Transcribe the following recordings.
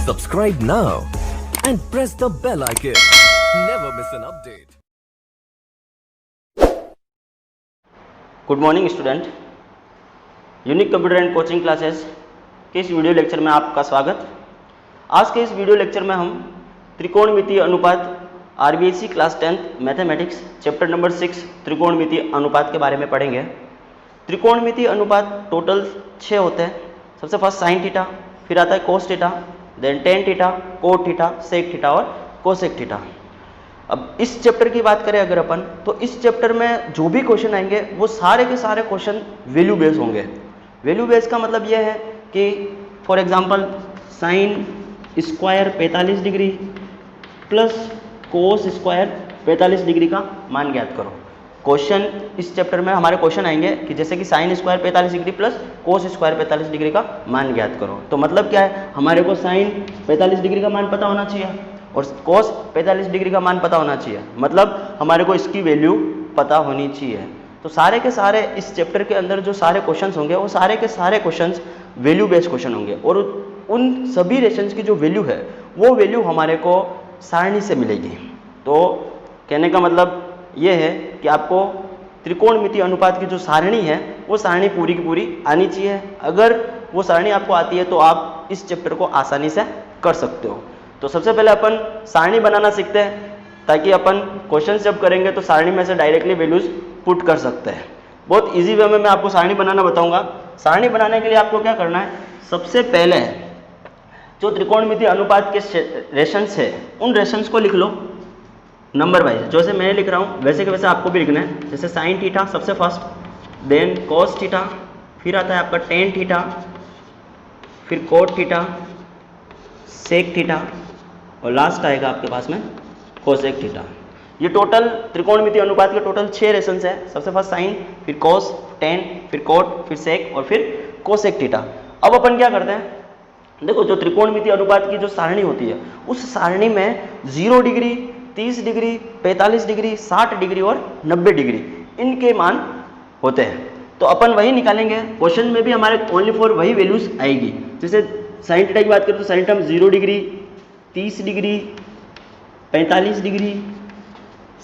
Subscribe now and press the bell icon. Never miss an update. Good morning student, unique computer and coaching classes के इस video lecture में आपका स्वागत। आज के इस वीडियो लेक्चर में हम त्रिकोणमितीय अनुपात RBSC class 10th mathematics chapter number 6 त्रिकोणमितीय अनुपात के बारे में पढ़ेंगे। त्रिकोणमितीय अनुपात टोटल 6 होते हैं। सबसे फर्स्ट साइन थीटा, फिर आता है cos theta, then tan theta, cot theta, sec theta और कोसेक थीटा। अब इस चैप्टर की बात करें अगर अपन, तो इस चैप्टर में जो भी क्वेश्चन आएंगे वो सारे के सारे क्वेश्चन वैल्यू बेस्ड होंगे। वैल्यू बेस्ड का मतलब ये है कि for example sine square 45 degree plus cos square 45 degree का मान ज्ञात करो। क्वेश्चन इस चैप्टर में हमारे क्वेश्चन आएंगे कि जैसे कि sine square 45 degree plus cos square 45 degree का मान ज्ञात करो। तो मतलब क्या है, हमारे को साइन 45 डिग्री का मान पता होना चाहिए और कोस 45 डिग्री का मान पता होना चाहिए, मतलब हमारे को इसकी वैल्यू पता होनी चाहिए। तो सारे के सारे इस चैप्टर के अंदर जो सारे क्वेश्चंस होंगे वो सारे के सारे क्वेश्चंस वैल्यू बेस्ड क्वेश्चन होंगे और उन सभी रेशंस की जो वैल्यू है वो वैल्यू हमारे को सारणी से मिलेगी। तो कहने का मतलब ये है कि आपको त्रिकोणमितीय अनुपात की जो सारणी है वो सारणी पूरी की पूरी आनी चाहिए। अगर वो सारणी आपको आती है तो आप इस चैप्टर को आसानी से कर सकते हो। तो सबसे पहले अपन सारणी बनाना सीखते हैं ताकि अपन क्वेश्चन जब करेंगे तो सारणी में से डायरेक्टली वैल्यूज पुट कर सकते हैं। बहुत इजी वे में मैं आपको सारणी बनाना बताऊंगा। सारणी बनाने के लिए आपको क्या करना है, सबसे पहले जो त्रिकोणमितीय अनुपात के रेशंस है उन रेशंस को लिख लो नंबर वाइज। जैसे मैं लिख रहा हूँ वैसे के वैसे आपको भी लिखना है। जैसे साइन थीटा सबसे फर्स्ट, देन कोस थीटा, फिर आता है आपका टेन थीटा, फिर कोट थीटा, सेक थीटा और लास्ट आएगा आपके पास में कोसेक थीटा। ये टोटल त्रिकोणमितीय अनुपात के टोटल 6 रेशंस है। सबसे फर्स्ट साइन, फिर कोस, टेन, फिर कोट, फिर सेक और फिर कोसेक थीटा। अब अपन क्या करते हैं, देखो जो त्रिकोणमितीय अनुपात की जो सारणी होती है उस सारणी में 0 डिग्री, 30 डिग्री, 45 डिग्री, 60 डिग्री और 90 डिग्री इनके मान होते हैं। तो अपन वही निकालेंगे। क्वेश्चन में भी हमारे ओनली फॉर वही वैल्यूज आएगी। जैसे साइन थीटा की बात करें तो साइन थीटा में 0 डिग्री, 30 डिग्री, 45 डिग्री,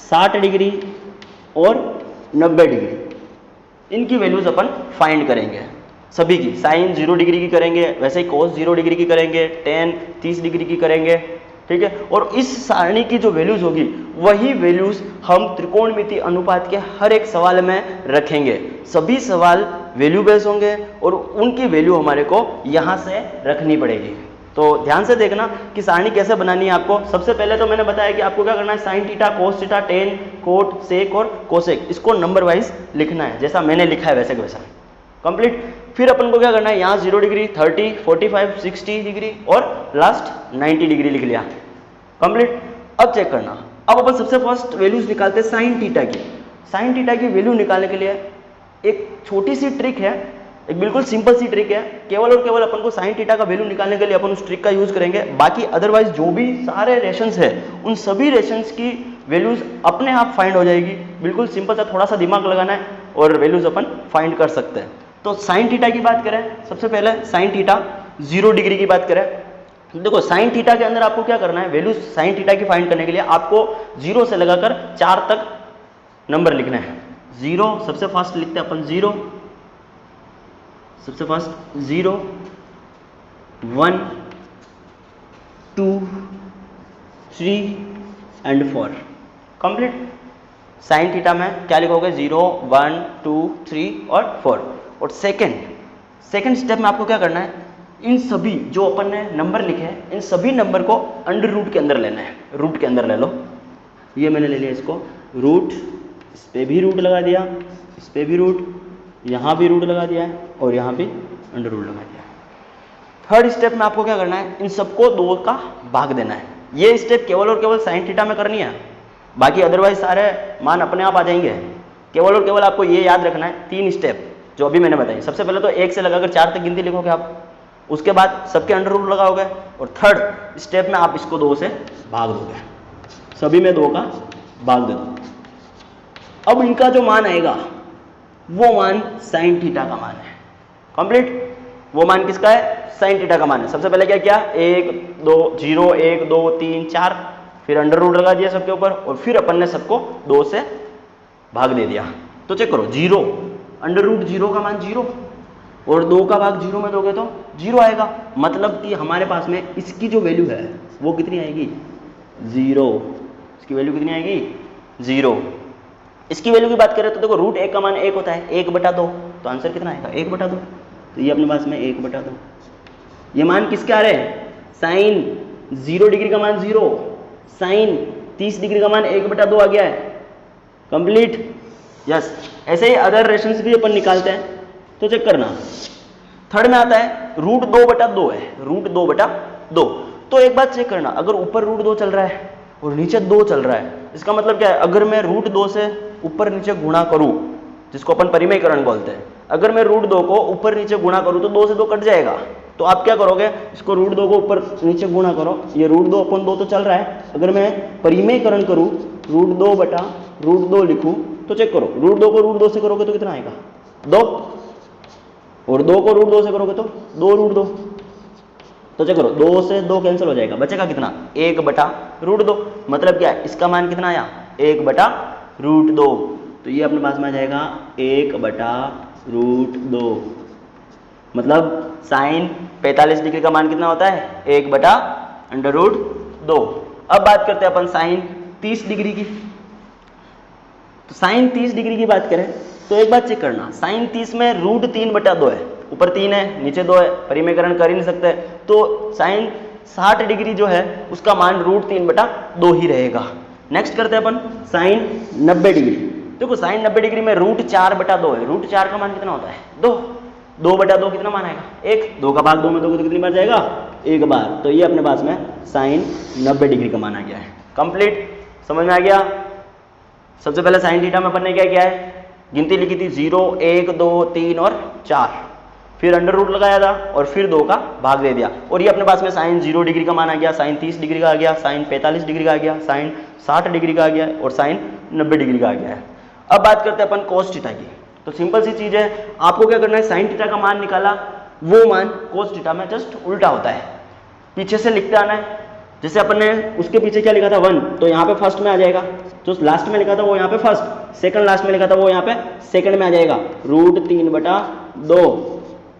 60 डिग्री और 90 डिग्री इनकी वैल्यूज अपन फाइंड करेंगे। सभी की साइन 0 डिग्री की करेंगे, वैसे ही कोस 0 डिग्री की करेंगे, टेन 30 डिग्री की करेंगे, ठीक है। और इस सारणी की जो वैल्यूज होगी वही वैल्यूज हम त्रिकोणमितीय अनुपात के हर एक सवाल में रखेंगे। सभी सवाल वैल्यू बेस्ड होंगे और उनकी वैल्यू हमारे को यहाँ से रखनी पड़ेगी। तो ध्यान से देखना कि सारणी कैसे बनानी है आपको। सबसे पहले तो मैंने बताया कि आपको क्या करना है, sine theta, cos theta, tan, cot, sec और कोसेक इसको नंबर वाइज लिखना है जैसा मैंने लिखा है वैसे के वैसा कंप्लीट। फिर अपन को क्या करना है, यहाँ 0 डिग्री, 30, 45, 60 डिग्री और लास्ट 90 डिग्री लिख लिया कंप्लीट। अब चेक करना, अब अपन सबसे फर्स्ट वैल्यूज निकालते हैं साइन थीटा की। साइन थीटा की वैल्यू निकालने के लिए एक छोटी सी ट्रिक है, एक बिल्कुल सिंपल सी ट्रिक है। केवल और केवल अपन को साइन थीटा का वैल्यू निकालने के लिए अपन उस ट्रिक का यूज करेंगे। बाकी अदरवाइज जो भी सारे रेशंस है उन सभी रेशंस की वैल्यूज अपने आप फाइंड हो जाएगी। बिल्कुल सिंपल सा, थोड़ा सा दिमाग लगाना है और वैल्यूज अपन फाइंड कर सकते हैं। तो साइन थीटा की बात करें, सबसे पहले साइन थीटा 0 डिग्री की बात करें, देखो साइन थीटा के अंदर आपको क्या करना है, वैल्यू साइन थीटा की फाइंड करने के लिए आपको 0 से लगाकर 4 तक नंबर लिखना है। 0 सबसे फर्स्ट लिखते हैं अपन, 0 सबसे first 0, 1, 2, 3 and 4 complete. Sine theta में क्या लिखोगे, 0, 1, 2, 3 और 4। और सेकेंड स्टेप में आपको क्या करना है, इन सभी जो अपन ने नंबर लिखे हैं इन सभी नंबर को अंडर रूट के अंदर लेना है। रूट के अंदर ले लो, ये मैंने ले लिया इसको रूट, इस पे भी रूट लगा दिया, इस पे भी रूट, यहाँ भी रूट लगा दिया है और यहाँ भी अंडर रूट लगा दिया। थर्ड स्टेप में आपको क्या करना है, इन सबको 2 का भाग देना है। ये स्टेप केवल और केवल साइन थीटा में करनी है, बाकी अदरवाइज सारे मान अपने आप आ जाएंगे। केवल और केवल आपको ये याद रखना है 3 स्टेप जो अभी मैंने बताई। सबसे पहले तो 1 से लगाकर 4 तक गिनती लिखोगे आप, उसके बाद सबके अंडर रूट लगाओगे और थर्ड स्टेप में आप इसको 2 से भाग दोगे, सभी में 2 का भाग दे दो। अब इनका जो मान आएगा वो मान साइन थीटा का मान है कंप्लीट। वो मान किसका है, साइन थीटा का मान है। सबसे पहले क्या किया, 1 2 0 1 2 3 4, फिर अंडर रूट लगा दिया सबके ऊपर और फिर अपन ने सबको 2 से भाग दे दिया। तो चेक करो 0 अंडर रूट 0 का मान 0 और 2 का भाग 0 में दोगे तो 0 आएगा। मतलब कि हमारे पास में इसकी जो वैल्यू है वो कितनी आएगी, 0। इसकी वैल्यू कितनी आएगी, 0। इसकी वैल्यू की बात करें तो देखो रूट 1 का मान 1 होता है, 1/2, तो आंसर कितना आएगा 1/2। तो ये अपने पास में 1/2। ये मान किसके आ रहे हैं, साइन 0 डिग्री का मान 0, साइन 30 डिग्री का मान 1/2 आ गया है। कंप्लीट। यस, ऐसे ही अदर रेशंस भी अपन निकालते हैं। तो चेक करना, थर्ड में आता है रूट 2/2 है, रूट 2/2। तो एक बात चेक करना, अगर ऊपर रूट 2 चल रहा है और नीचे 2 चल रहा है, इसका मतलब क्या है, अगर मैं रूट 2 से ऊपर नीचे गुणा करूं, जिसको अपन परिमेयकरण बोलते हैं, अगर मैं रूट 2 को ऊपर नीचे गुणा करूं तो 2 से 2 कट जाएगा। तो आप क्या करोगे, इसको रूट 2 को ऊपर नीचे गुणा करो, ये रूट 2/2 तो चल रहा है, अगर मैं परिमेयकरण करूं रूट 2/√2 लिखूं तो चेक करो, रूट 2 को रूट 2 से करोगे तो कितना आएगा 2, और 2 को रूट 2 से करोगे तो 2√2। तो चेक करो 2 से 2 कैंसिल हो जाएगा, बचेगा कितना 1/√2। मतलब क्या है, इसका मान कितना आया 1/√2। तो ये अपने पास में आ जाएगा 1/√2। मतलब साइन 45 डिग्री का मान कितना होता है 1/√2। अब बात करते हैं अपन साइन 30 डिग्री की। तो साइन 30 डिग्री की बात करें तो एक बात चेक करना, साइन 30 में रूट 3/2 है, ऊपर 3 है नीचे 2 है, परिमेयकरण कर ही नहीं सकते, तो साइन 60 डिग्री जो है उसका मान रूट 3/2 ही रहेगा। नेक्स्ट करते हैं अपन साइन 90 डिग्री। देखो साइन 90 डिग्री में रूट 4/2 है, रूट 4 का मान कितना होता है 2, 2/2 कितना मान आएगा 1, 2 का भाग 2 में दोगे तो कितनी बार जाएगा 1 बार। तो ये अपने पास में साइन 90 डिग्री का मान आ गया है। कंप्लीट, समझ में आ गया। सबसे पहले साइन थीटा में अपन ने क्या किया है, गिनती लिखी थी 0 1 2 3 और 4, फिर अंडर रूट लगाया था और फिर 2 का भाग दे दिया, और ये अपने पास में साइन 0 डिग्री का मान आ गया, साइन 30 डिग्री का आ गया, साइन 45 डिग्री का आ गया, साइन 60 डिग्री का आ गया और साइन 90 डिग्री का आ गया है। अब बात करते हैं अपन कोस थीटा की। तो सिंपल सी चीज है, आपको क्या करना है, साइन थीटा का मान निकाला, वो मान कोस थीटा में जस्ट उल्टा होता है, पीछे से लिखते आना है। जैसे अपन ने उसके पीछे क्या लिखा था 1, तो यहाँ पे फर्स्ट में आ जाएगा, जो लास्ट में लिखा था वो यहाँ पे फर्स्ट, सेकंड लास्ट में लिखा था वो यहाँ पे सेकंड में आ जाएगा, रूट 3/2,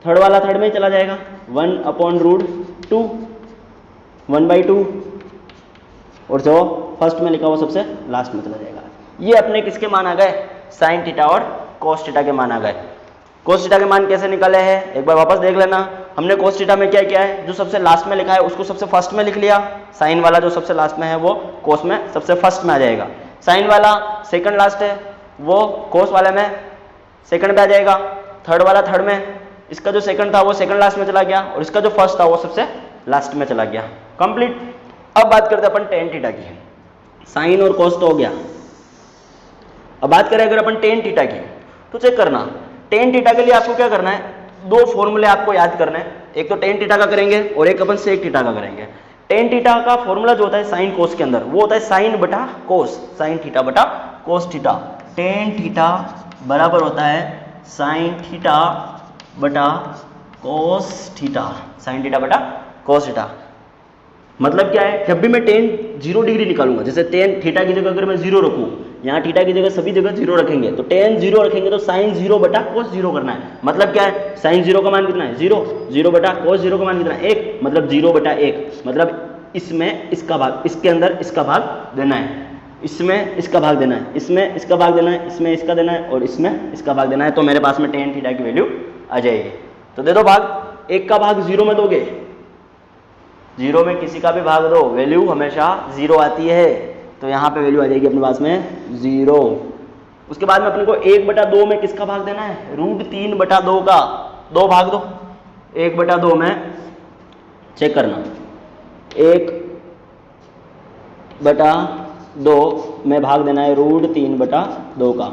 थर्ड वाला थर्ड में ही चला जाएगा, 1/√2, 1/2, और जो फर्स्ट में लिखा वो सबसे लास्ट में चला जाएगा। ये अपने किसके मान आ गए, साइन थीटा और कोस थीटा के मान आ गए। कोस थीटा के मान कैसे निकाले हैं एक बार वापस देख लेना। हमने कोस थीटा में क्या किया है, जो सबसे लास्ट में लिखा है उसको सबसे फर्स्ट में लिख लिया, साइन वाला जो सबसे लास्ट में है वो कोस में सबसे फर्स्ट में आ जाएगा, साइन वाला सेकंड लास्ट है वो कोस वाले में सेकंड में आ जाएगा, थर्ड वाला थर्ड में, इसका जो सेकंड था वो सेकंड लास्ट में चला गया और इसका जो फर्स्ट था वो सबसे लास्ट में चला गया। कंप्लीट। अब बात करते हैं अपन टेन थीटा की। साइन और कोस तो हो गया, अब बात करें अगर अपन टेन थीटा की, तो चेक करना टेन थीटा के लिए आपको क्या करना है, दो फॉर्मूले आपको याद करने हैं, एक तो टेन थीटा का करेंगे और एक अपन सेक थीटा का करेंगे। टेन थीटा का फॉर्मूला जो होता है साइन कोस के अंदर वो होता है साइन बटा कोस, साइन थीटा बटा कोस थीटा। टेन थीटा बराबर होता है साइन थीटा बटा कोस थीटा, साइन थीटा बटा कोस थीटा। मतलब क्या है, जब भी मैं टेन 0 डिग्री निकालूंगा, जैसे टेन थीटा की जगह अगर मैं 0 रखूं, यहाँ थीटा की जगह सभी जगह 0 रखेंगे, तो टेन 0 रखेंगे तो साइन 0 बटा कोस 0 करना है। मतलब क्या है, साइन 0 का मान कितना है 0, 0 बटा कोस 0 का मान कितना है 1, मतलब 0 बटा 1, मतलब इसमें इसका भाग, इसके अंदर इसका भाग देना है, इसमें इसका भाग देना है, इसमें इसका भाग देना है, इसमें इसका देना है और इसमें इसका भाग देना है। तो मेरे पास में टेन थीटा की वैल्यू आ जाएगी। तो दे दो भाग, एक का भाग 0 में दोगे, 0 में किसी का भी भाग दो, वैल्यू हमेशा 0 आती है, तो यहाँ पे वैल्यू आ जाएगी अपने पास में 0। उसके बाद में अपने को 1/2 में किसका भाग देना है, रूट 3/2 का 2 भाग दो, 1/2 में चेक करना 1/2 में भाग देना है रूट 3/2 का।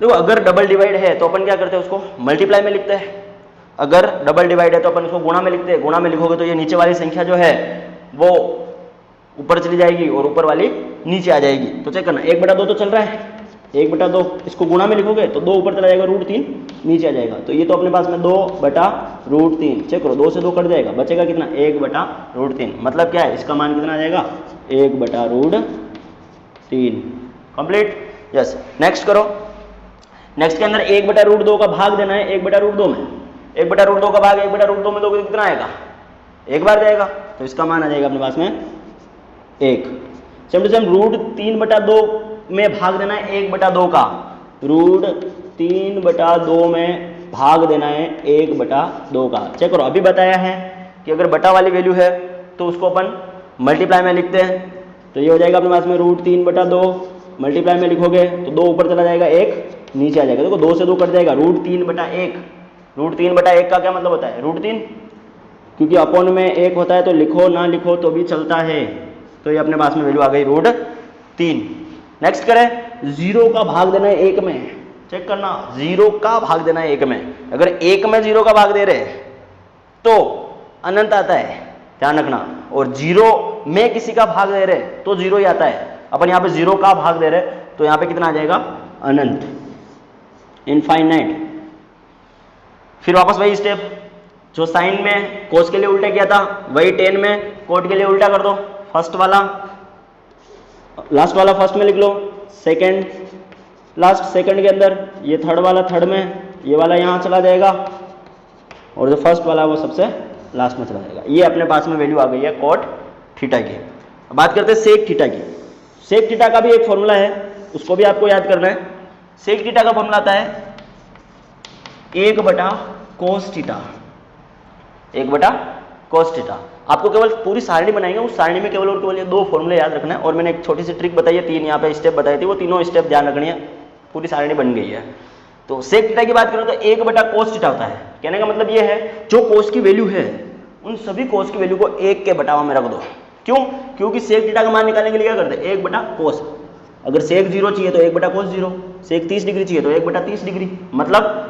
देखो अगर डबल डिवाइड है तो अपन क्या करते हैं, उसको मल्टीप्लाई में लिखते हैं, अगर डबल डिवाइड है तो अपन इसको गुणा में लिखते हैं, गुणा में लिखोगे तो ये नीचे वाली संख्या जो है वो ऊपर चली जाएगी और ऊपर वाली नीचे आ जाएगी। तो चेक करना 1/2 तो चल रहा है, 1/2, इसको गुणा में लिखोगे तो 2 ऊपर चला जाएगा, √3 नीचे आ जाएगा। तो ये तो अपने पास में 2/√3, चेक करो 2 से 2 कट जाएगा, बचेगा कितना 1/√3। मतलब क्या है, इसका मान कितना आ जाएगा 1/√3। Complete, yes. नेक्स्ट करो, नेक्स्ट के अंदर 1/√2 का भाग देना है 1/√2 में। 1/√2 का भाग 1/√2 में दोगे तो कितना आएगा, एक बार जाएगा, तो इसका मान आ जाएगा अपने पास में 1। सेम टू सेम √3/2 में भाग देना है 1/2 का, √3/2 में भाग देना है 1/2 का। चेक करो, अभी बताया है कि अगर बटा वाली वैल्यू है तो उसको अपन मल्टीप्लाई में लिखते हैं, तो ये हो जाएगा अपने पास में √3/2, मल्टीप्लाई में लिखोगे तो 2 ऊपर चला जाएगा, 1 नीचे आ जाएगा। देखो 2 से 2 कट जाएगा, √3/1, √3/1 का क्या मतलब होता है √3, क्योंकि अपॉन में 1 होता है तो लिखो ना लिखो तो भी चलता है, तो ये अपने पास में वैल्यू आ गई √3। नेक्स्ट करें, 0 का भाग देना है 1 में, चेक करना 0 का भाग देना है 1 में। अगर 1 में 0 का भाग दे रहे तो अनंत आता है, ध्यान रखना, और 0 में किसी का भाग दे रहे तो 0 ही आता है। अपन यहाँ पे 0 का भाग दे रहे तो यहाँ पे कितना आ जाएगा अनंत, इनफाइनाइट। फिर वापस वही स्टेप जो साइन में कोस के लिए उल्टा किया था, वही टेन में कोट के लिए उल्टा कर दो। फर्स्ट वाला लास्ट वाला फर्स्ट में लिख लो, सेकंड लास्ट सेकंड के अंदर, ये थर्ड वाला थर्ड में, ये वाला यहाँ चला जाएगा, और जो फर्स्ट वाला वो सबसे लास्ट में चला जाएगा। ये अपने पास में वैल्यू आ गई है कोट थीटा की। अब बात करते हैं सेक थीटा की। सेक थीटा का भी एक फॉर्मूला है, उसको भी आपको याद करना है। सेक थीटा का फॉर्मूला आता है 1/cos थीटा, 1/cos थीटा। आपको केवल पूरी सारणी बनाएंगे, उस सारणी में केवल और केवल ये 2 फॉर्मूले याद रखना है, और मैंने एक छोटी सी ट्रिक बताई है, 3 यहाँ पे स्टेप बताई थी, वो तीनों स्टेप ध्यान रखनी है, पूरी सारणी बन गई है। तो सेक थीटा की बात करें तो 1/cos थीटा होता है। कहने का मतलब ये है जो कोस की वैल्यू है उन सभी कोस की वैल्यू को 1 के बटाव में रख दो। क्यों? क्योंकि सेक थीटा का मान निकालने के लिए क्या करते हैं 1/cos। अगर सेक 0 चाहिए तो 1/cos 0, सेक 30 डिग्री चाहिए तो 1/30 डिग्री, मतलब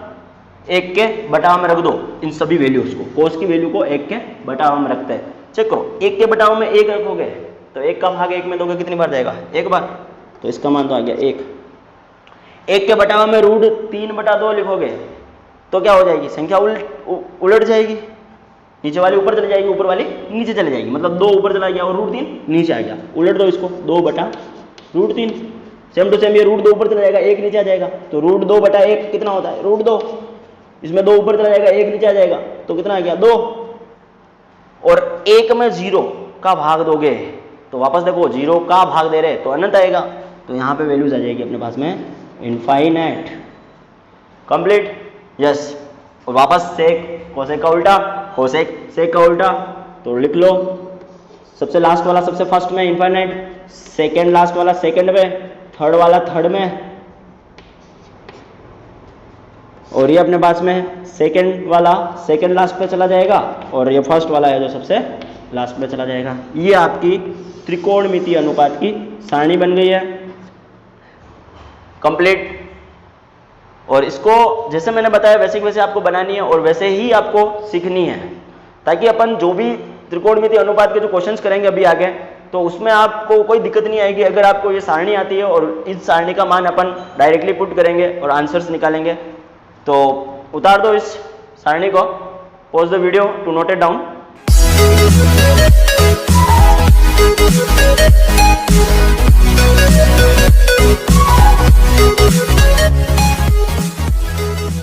1 के बटाव में रख दो इन सभी वैल्यूज को। कोस की वैल्यू को 1 के बटाव में रखते हैं। चेक करो, 1 के बटाव में 1 रखोगे तो 1 का भाग 1 में दोगे कितनी बार जाएगा, 1 बार, तो इसका मान तो आ गया 1। 1 के बटाव में √3/2 लिखोगे तो क्या हो जाएगी, संख्या उलट जाएगी, नीचे वाली ऊपर चली जाएगी, ऊपर वाली नीचे चली जाएगी, मतलब 2 ऊपर चला गया और √3 नीचे आ गया। उलट दो इसको, 2/√3। सेम टू सेम ये √2 ऊपर चला जाएगा, 1 नीचे आ जाएगा, तो √2/1 कितना होता है √2, इसमें 2 ऊपर चला जाएगा, 1 नीचे आ जाएगा, तो कितना आ गया 2। और 1 में 0 का भाग दोगे तो वापस देखो 0 का भाग दे रहे तो अनंत आएगा, तो यहाँ पे वैल्यूज आ जाएगी अपने पास में इनफाइनाइट। Complete, yes. और वापस सेक कोसेक का उल्टा, कोसेक सेक का उल्टा, तो लिख लो सबसे लास्ट वाला सबसे फर्स्ट में इनफाइनाइट, सेकेंड लास्ट वाला सेकेंड में, थर्ड वाला थर्ड में, और ये अपने पास में सेकेंड वाला सेकेंड लास्ट पे चला जाएगा, और ये फर्स्ट वाला है जो सबसे लास्ट में चला जाएगा। ये आपकी त्रिकोणमितीय अनुपात की सारणी बन गई है, कंप्लीट। और इसको जैसे मैंने बताया वैसे ही वैसे आपको बनानी है और वैसे ही आपको सीखनी है, ताकि अपन जो भी त्रिकोणमितीय अनुपात के जो क्वेश्चंस करेंगे अभी आगे, तो उसमें आपको कोई दिक्कत नहीं आएगी अगर आपको ये सारणी आती है और इस सारणी का मान अपन डायरेक्टली पुट करेंगे और आंसर्स निकालेंगे। तो उतार दो इस सारणी को, pause the video to note it down.